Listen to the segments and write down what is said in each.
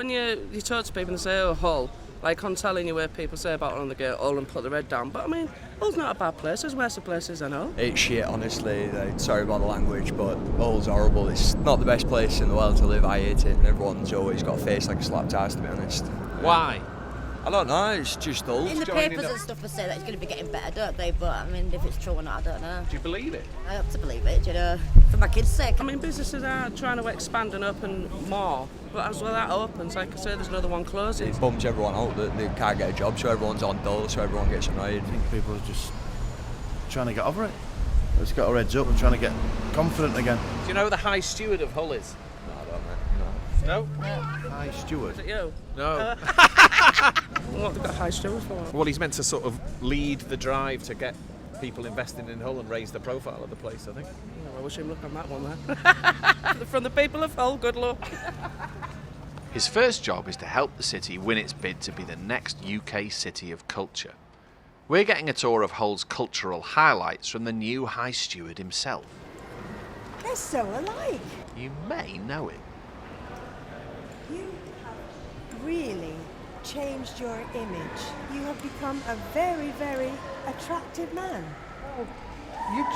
when you talk to people and they say, oh, Hull, like on telling you where people say about Hull and they go, Hull and put the red down. But I mean, Hull's not a bad place. There's worse places I know. It's shit, honestly. Sorry about the language, but Hull's horrible. It's not the best place in the world to live. I hate it. And everyone's always got a face like a slapped ass, to be honest. Why? I don't know, it's just Hull. In the papers and stuff, they say that it's going to be getting better, don't they? But I mean, if it's true or not, I don't know. Do you believe it? I hope to believe it, you know, for my kids' sake. I mean, businesses are trying to expand and open more, but as well that opens, like I say, there's another one closing. It bums everyone out that they can't get a job, so everyone's on dole, so everyone gets annoyed. I think people are just trying to get over it. Let's get our heads up and trying to get confident again. Do you know who the High Steward of Hull is? No, I don't know. No? High Steward. Is it you? No. What have they got High Steward for? Well, he's meant to sort of lead the drive to get people investing in Hull and raise the profile of the place, I think. Oh, I wish him luck on that one there. From the people of Hull, good luck. His first job is to help the city win its bid to be the next UK City of Culture. We're getting a tour of Hull's cultural highlights from the new High Steward himself. They're so alike. You may know him. You have really changed your image. You have become a very, very attractive man.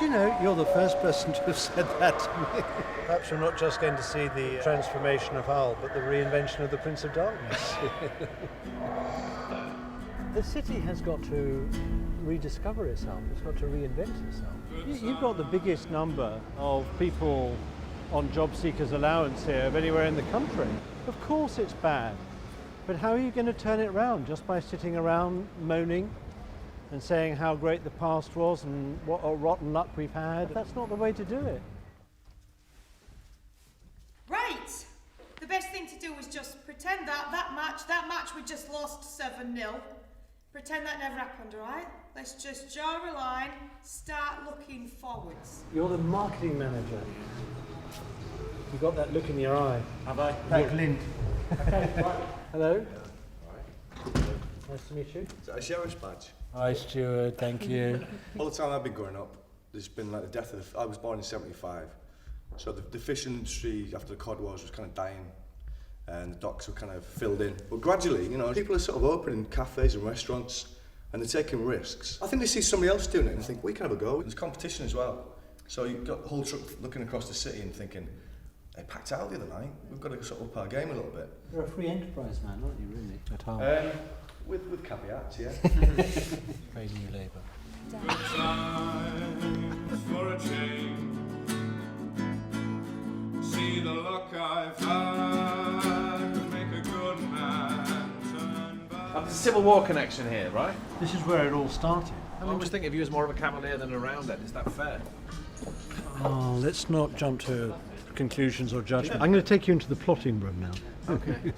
You know, you're the first person to have said that to me. Perhaps we're not just going to see the transformation of Hull, but the reinvention of the Prince of Darkness. The city has got to rediscover itself. It's got to reinvent itself. You've got the biggest number of people on job seekers allowance here of anywhere in the country. Of course it's bad, but how are you going to turn it around? Just by sitting around moaning and saying how great the past was and what a rotten luck we've had? That's not the way to do it. Right! The best thing to do is just pretend that match we just lost 7-0. Pretend that never happened, alright? Let's just draw a line, start looking forwards. You're the marketing manager. You've got that look in your eye. Have I? Like Lind. Okay, right. Hello. Nice to meet you. Is that a sheriff's badge? Hi, Stuart. Thank you. All the time I've been growing up, there's been like the death of I was born in 75, so the fish industry after the cod wars was kind of dying, and the docks were kind of filled in. But gradually, you know, people are sort of opening cafes and restaurants, and they're taking risks. I think they see somebody else doing it and think we can have a go. There's competition as well, so you've got the whole truck looking across the city and thinking, they packed out the other night. We've got to sort of up our game a little bit. You're a free enterprise man, aren't you, really? At home. With caveats, yeah. Very new Labour. For a change. See the luck I've had, make a good man turn back. There's a Civil War connection here, right? This is where it all started. I always think of you as more of a cavalier than a roundhead. Is that fair? Oh, let's not jump to conclusions or judgment. I'm going to take you into the plotting room now. Okay.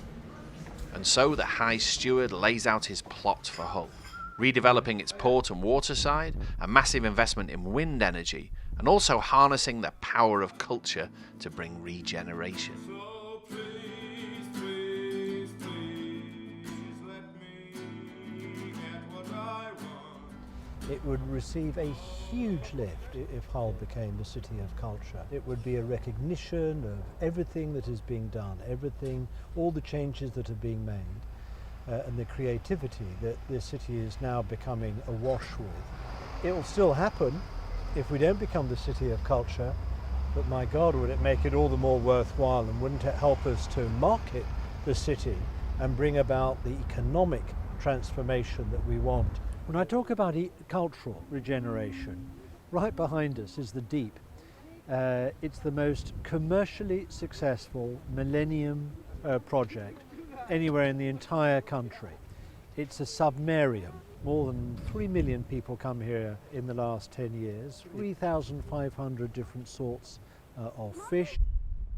And so the High Steward lays out his plot for Hull, redeveloping its port and waterside, a massive investment in wind energy, and also harnessing the power of culture to bring regeneration. So please, please, please, let me get what I want. It would receive a huge lift if Hull became the city of culture. It would be a recognition of everything that is being done, all the changes that are being made, and the creativity that this city is now becoming awash with. It will still happen if we don't become the city of culture, but my God, would it make it all the more worthwhile, and wouldn't it help us to market the city and bring about the economic transformation that we want? When I talk about cultural regeneration, right behind us is the Deep. It's the most commercially successful millennium project anywhere in the entire country. It's a submarium. More than 3 million people come here in the last 10 years, 3,500 different sorts of fish.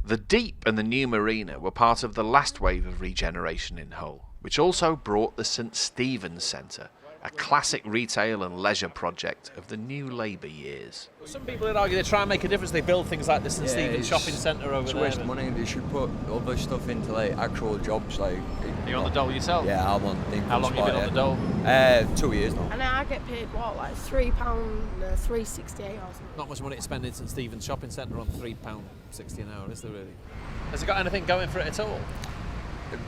The Deep and the new marina were part of the last wave of regeneration in Hull, which also brought the St Stephen's Centre, a classic retail and leisure project of the new Labour years. Some people would argue they try and make a difference. They build things like the St Stephen's shopping centre over there. It's a waste of money. They should put other stuff into like actual jobs. Like, are you on the dole yourself? Yeah, I'm on. How long have you been on the dole? 2 years now. And I get paid what, like £3, £3.68 or something. Not much money to spend in St Stephen's shopping centre on £3.60 an hour, is there really? Has it got anything going for it at all?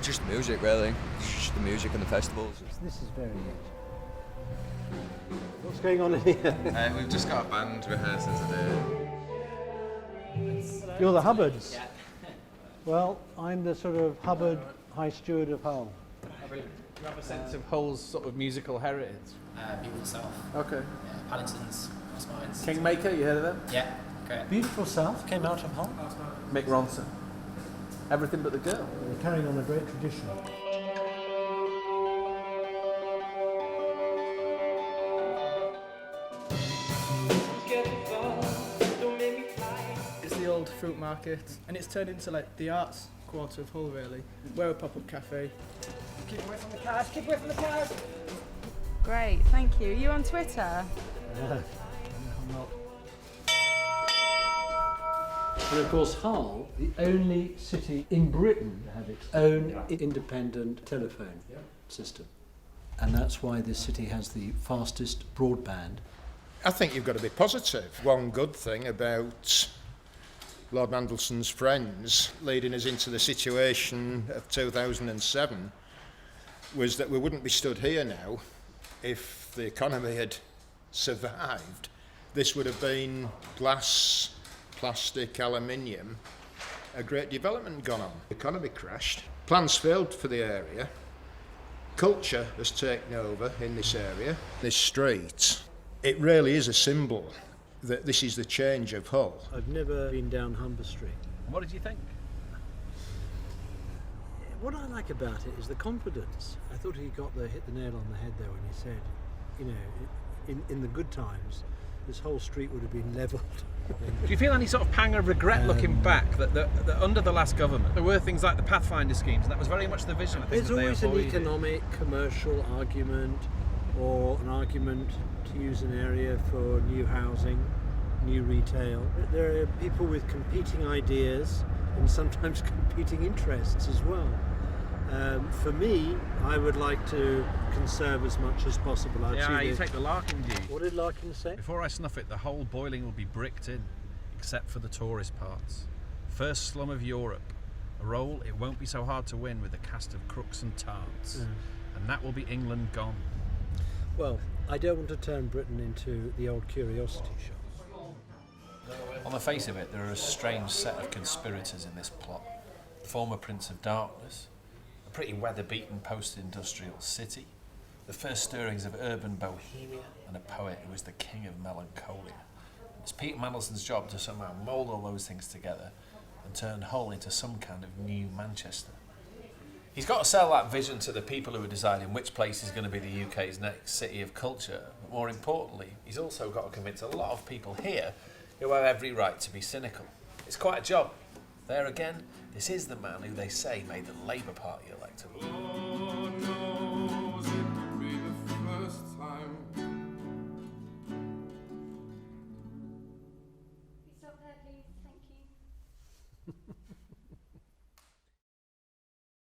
Just the music, really. Just the music and the festivals. This is very neat. What's going on in here? We've just got a band rehearsal today. You're the Hubbards? Yeah. Well, I'm the sort of Hubbard High Steward of Hull. Do you have a sense of Hull's sort of musical heritage? Beautiful South. Okay. Yeah, Paddington's, Crossmines. Kingmaker, you heard of them? Yeah, great. Beautiful South came out of Hull. Mick Ronson. Everything but the girl. We're carrying on a great tradition. It's the old fruit market, and it's turned into like the arts quarter of Hull, really. We're a pop-up cafe. Keep away from the cars, keep away from the cars! Great, thank you. Are you on Twitter? I'm not. And of course, Hull, the only city in Britain to have its own independent telephone system. And that's why this city has the fastest broadband. I think you've got to be positive. One good thing about Lord Mandelson's friends leading us into the situation of 2007 was that we wouldn't be stood here now if the economy had survived. This would have been glass, plastic, aluminium, a great development gone on. The economy crashed, plans failed for the area, culture has taken over in this area. This street, it really is a symbol that this is the change of Hull. I've never been down Humber Street. What did you think? What I like about it is the confidence. I thought he hit the nail on the head there when he said, you know, in the good times, this whole street would have been levelled. Do you feel any sort of pang of regret looking back that under the last government there were things like the Pathfinder schemes, and that was very much the vision? I think There's always an economic, commercial argument, or an argument to use an area for new housing, new retail. There are people with competing ideas and sometimes competing interests as well. For me, I would like to conserve as much as possible. You take the Larkin view. What did Larkin say? Before I snuff it, the whole boiling will be bricked in, except for the tourist parts. First slum of Europe. A role it won't be so hard to win with a cast of crooks and tarts. And that will be England gone. Well, I don't want to turn Britain into the old curiosity shop. On the face of it, there are a strange set of conspirators in this plot. The former Prince of Darkness, a pretty weather-beaten post-industrial city, the first stirrings of urban bohemia, and a poet who was the king of melancholia. It's Pete Mandelson's job to somehow mould all those things together and turn Hull into some kind of new Manchester. He's got to sell that vision to the people who are deciding which place is going to be the UK's next city of culture, but more importantly, he's also got to convince a lot of people here who have every right to be cynical. It's quite a job. There again, this is the man who they say made the Labour Party electable.